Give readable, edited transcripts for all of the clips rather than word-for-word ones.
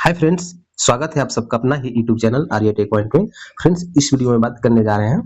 Hi friends, स्वागत है आप सबका अपना ही YouTube channel Arya tech point में। फ्रेंड्स, इस वीडियो में बात करने जा रहे हैं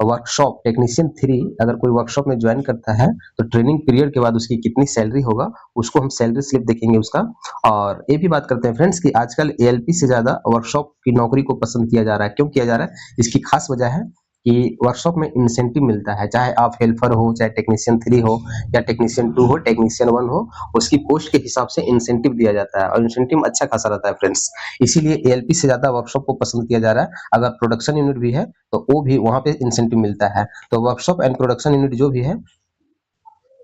वर्कशॉप टेक्नीशियन 3। अगर कोई वर्कशॉप में ज्वाइन करता है तो ट्रेनिंग पीरियड के बाद उसकी कितनी सैलरी होगा, उसको हम सैलरी स्लिप देखेंगे उसका। और ये भी बात करते हैं फ्रेंड्स कि आजकल एएलपी से ज्यादा वर्कशॉप की नौकरी को पसंद किया जा रहा है। क्यों किया जा रहा है, इसकी खास वजह है कि वर्कशॉप में इंसेंटिव मिलता है। चाहे आप हेल्पर हो, चाहे टेक्नीशियन 3 हो या टेक्नीशियन 2 हो, टेक्नीशियन 1 हो, उसकी पोस्ट के हिसाब से इंसेंटिव दिया जाता है और इंसेंटिव अच्छा खासा रहता है फ्रेंड्स। इसीलिए एएलपी से ज्यादा वर्कशॉप को पसंद किया जा रहा है। अगर प्रोडक्शन यूनिट भी है तो वो भी वहां पे इंसेंटिव मिलता है। तो वर्कशॉप एंड प्रोडक्शन यूनिट जो भी है,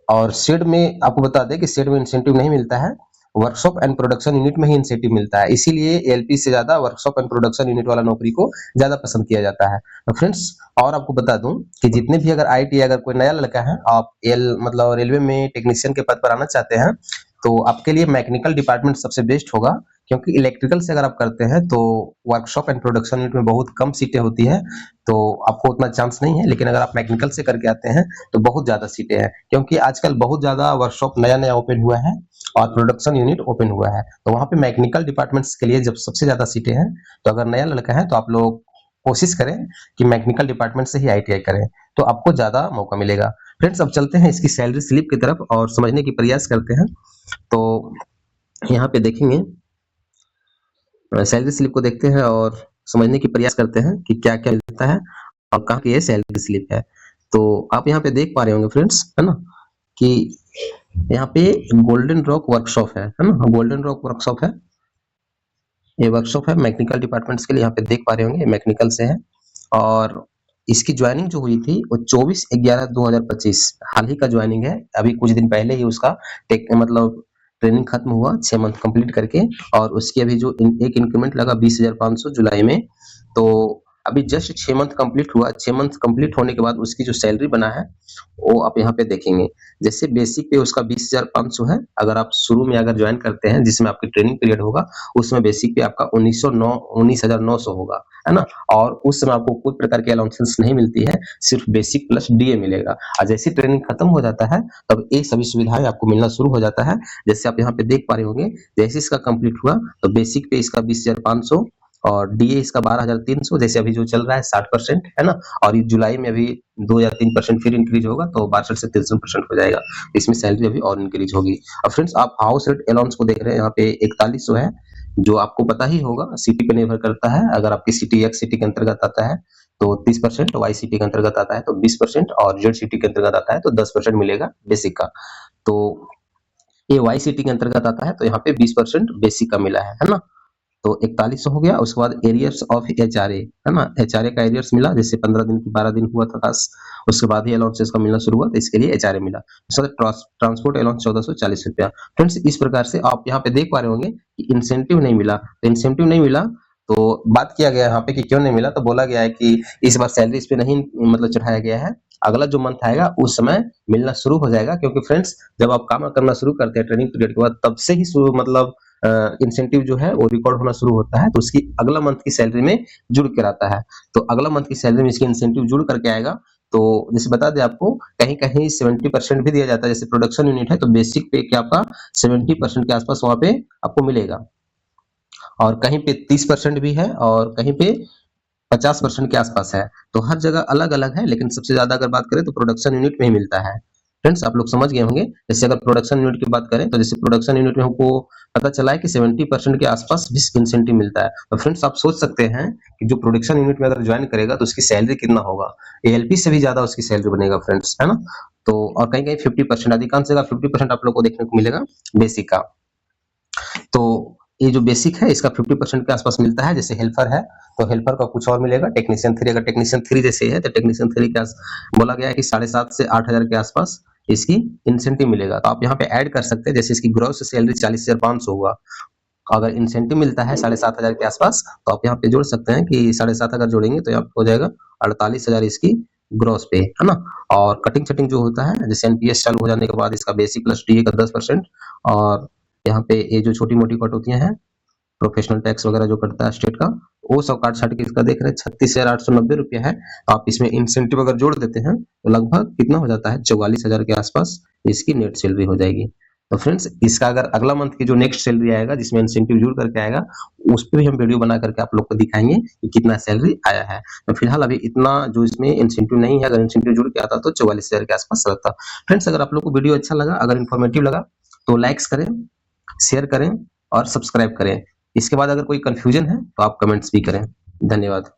और शेड में आपको बता दें कि शेड में इंसेंटिव नहीं मिलता है, वर्कशॉप एंड प्रोडक्शन यूनिट में ही इंसेंटिव मिलता है। इसीलिए एएलपी से ज्यादा वर्कशॉप एंड प्रोडक्शन यूनिट वाला नौकरी को ज्यादा पसंद किया जाता है। तो फ्रेंड्स, और आपको बता दूं कि जितने भी अगर आईटी अगर कोई नया लड़का है, आप एल मतलब रेलवे में टेक्नीशियन के पद पर आना चाहते हैं, तो आपके लिए मैकेनिकल डिपार्टमेंट सबसे बेस्ट होगा। क्योंकि इलेक्ट्रिकल से अगर आप करते हैं तो वर्कशॉप एंड प्रोडक्शन यूनिट में बहुत कम सीटें होती है, तो आपको उतना चांस नहीं है। लेकिन अगर आप मैकेनिकल से करके आते हैं तो बहुत ज्यादा सीटें हैं, क्योंकि आजकल बहुत ज्यादा वर्कशॉप नया नया ओपन हुआ है और प्रोडक्शन यूनिट ओपन हुआ है। तो वहां पे मैकेनिकल डिपार्टमेंट्स के लिए जब सबसे ज्यादा सीटें हैं, तो अगर नया लड़का है तो आप लोग कोशिश करें कि मैकेनिकल डिपार्टमेंट से ही आईटीआई करें, तो आपको ज्यादा मौका मिलेगा। फ्रेंड्स, अब चलते हैं इसकी सैलरी स्लिप की तरफ और समझने की प्रयास करते हैं। तो यहाँ पे देखेंगे, सैलरी स्लिप को देखते हैं और समझने की प्रयास करते हैं कि क्या क्या मिलता है और कहाँ की ये सैलरी स्लिप है। तो आप यहाँ पे देख पा रहे होंगे फ्रेंड्स, है ना, कि यहाँ पे गोल्डन रॉक वर्कशॉप है ना, गोल्डन रॉक वर्कशॉप है। ये वर्कशॉप है मैकेनिकल डिपार्टमेंट्स के लिए। यहाँ पे देख पा रहे होंगे मैकेनिकल से है। और इसकी ज्वाइनिंग जो हुई थी वो 24/11/2025 हाल ही का ज्वाइनिंग है। अभी कुछ दिन पहले ही उसका मतलब ट्रेनिंग खत्म हुआ 6 मंथ कंप्लीट करके। और उसकी अभी जो एक इंक्रीमेंट लगा 20,500 जुलाई में। तो अभी जस्ट 6 मंथ कंप्लीट हुआ। 6 मंथ कंप्लीट होने के बाद उसकी जो सैलरी बना है वो आप यहाँ पे देखेंगे। जैसे बेसिक पे उसका 20,500 है। अगर आप शुरू में अगर ज्वाइन करते हैं जिसमें आपकी ट्रेनिंग पीरियड होगा, उसमें बेसिक पे आपका 19,900 होगा, है ना। और उस समय आपको कोई प्रकार की अलाउंसेस नहीं मिलती है, सिर्फ बेसिक प्लस डीए मिलेगा। और जैसे ट्रेनिंग खत्म हो जाता है तब ये सभी सुविधाएं आपको मिलना शुरू हो जाता है। जैसे आप यहाँ पे देख पा रहे होंगे, जैसे इसका कंप्लीट हुआ तो बेसिक पे इसका 20,500 और डीए इसका 12,300। जैसे अभी जो चल रहा है 60% है ना, और ये जुलाई में अभी 2 या 3% फिर इंक्रीज होगा तो 62 से 63% हो जाएगा। इसमें सैलरी अभी और इंक्रीज होगी। और फ्रेंड्स, आप हाउस रेंट अलाउंस को देख रहे हैं, यहाँ पे 4100 है, जो आपको पता ही होगा सिटी पे निर्भर करता है। अगर आपकी सिटी एक्स सिटी के अंतर्गत आता है तो 30%, वाई सिटी के अंतर्गत आता है तो 20%, और जेड सिटी के अंतर्गत आता है तो 10% मिलेगा बेसिक का। तो ये वाई सिटी के अंतर्गत आता है तो यहाँ पे 20% बेसिक का मिला है ना। तो 4100 हो गया। उसके बाद एरियर्स ऑफ एचआरए, है ना, एचआरए का एरियर्स मिला। जैसे 15 दिन की 12 दिन हुआ था खास, उसके बाद ही अलाउंसेस का मिलना शुरू हुआ, तो इसके लिए एचआरए मिला। ट्रांसपोर्ट अलाउंस 1440 रुपया। फ्रेंड्स, इस प्रकार से आप यहाँ पे देख पा रहे होंगे कि इंसेंटिव नहीं मिला। तो इंसेंटिव नहीं मिला तो बात किया गया यहाँ पे कि क्यों नहीं मिला, तो बोला गया है कि इस बार सैलरी इस पे नहीं मतलब चढ़ाया गया है। अगला जो मंथ आएगा उस समय मिलना शुरू हो जाएगा। क्योंकि फ्रेंड्स, जब आप काम करना शुरू करते हैं ट्रेनिंग पीरियड के बाद, तब से ही शुरू मतलब इंसेंटिव जो है वो रिकॉर्ड होना शुरू होता है। तो उसकी अगला मंथ की सैलरी में जुड़ कर आता है। तो अगला मंथ की सैलरी में इसकी इंसेंटिव जुड़ करके आएगा। तो जैसे बता दें आपको, कहीं कहीं 70% भी दिया जाता है। जैसे प्रोडक्शन यूनिट है तो बेसिक पे क्या आपका 70% के आसपास वहां पे आपको मिलेगा, और कहीं पे 30% भी है, और कहीं पे 50% के आसपास है। तो हर जगह अलग अलग है, लेकिन सबसे ज्यादा अगर बात करें तो प्रोडक्शन यूनिट में ही मिलता है। फ्रेंड्स, आप लोग समझ गए होंगे। जैसे अगर प्रोडक्शन यूनिट की बात करें तो जैसे प्रोडक्शन यूनिट में हमको पता चला है कि 70% के आसपास भी इंसेंटिव मिलता है। तो फ्रेंड्स, आप सोच सकते हैं कि जो प्रोडक्शन यूनिट में अगर ज्वाइन करेगा तो उसकी सैलरी कितना होगा। एएलपी से भी ज्यादा उसकी सैलरी बनेगा फ्रेंड्स, है ना। तो और कहीं कहीं 50%, अधिकांश जगह 50% आप लोग को देखने को मिलेगा बेसिक का। तो ये जो बेसिक है इसका 50% के आसपास मिलता है। जैसे हेल्पर है तो हेल्पर का कुछ और मिलेगा। टेक्नीशियन 3, अगर टेक्नीशियन 3 जैसे है तो टेक्नीशियन 3 के बोला गया है कि 7,500 से 8,000 के आसपास इसकी इंसेंटिव मिलेगा। तो आप यहाँ पे ऐड कर सकते हैं। जैसे इसकी ग्रॉस सैलरी 40,500 हुआ, अगर इंसेंटिव मिलता है 7,500 के आसपास, तो आप यहाँ पे जोड़ सकते हैं कि 7,500 अगर जोड़ेंगे तो यहाँ पे हो जाएगा 48,000 इसकी ग्रॉस पे, है ना। और कटिंग छटिंग जो होता है, जैसे एनपीएस चालू हो जाने के बाद इसका बेसिक प्लस डीए का 10%, और यहाँ पे ये जो छोटी मोटी कटौतियां हैं, प्रोफेशनल टैक्स वगैरह जो कटता है स्टेट का, वो सब काट छाट के इसका देख रहे हैं 36,890 रुपया है। तो आप इसमें इंसेंटिव अगर जोड़ देते हैं तो लगभग कितना हो जाता है, 44,000 के आसपास इसकी नेट सैलरी हो जाएगी। तो फ्रेंड्स इसका अगर अगला मंथ की जो नेक्स्ट सैलरी आएगा जिसमें इंसेंटिव जुड़ करके आएगा, उस पे भी हम वीडियो बना करके आप लोग को दिखाएंगे कि कितना सैलरी आया है। तो फिलहाल अभी इतना जो इसमें इंसेंटिव नहीं है, अगर इंसेंटिव जुड़ के आता तो 44,000 के आसपास रहता। फ्रेंड्स अगर आप लोग को वीडियो अच्छा लगा, अगर इन्फॉर्मेटिव लगा तो लाइक्स करें, शेयर करें और सब्सक्राइब करें। इसके बाद अगर कोई कंफ्यूजन है तो आप कमेंट्स भी करें। धन्यवाद।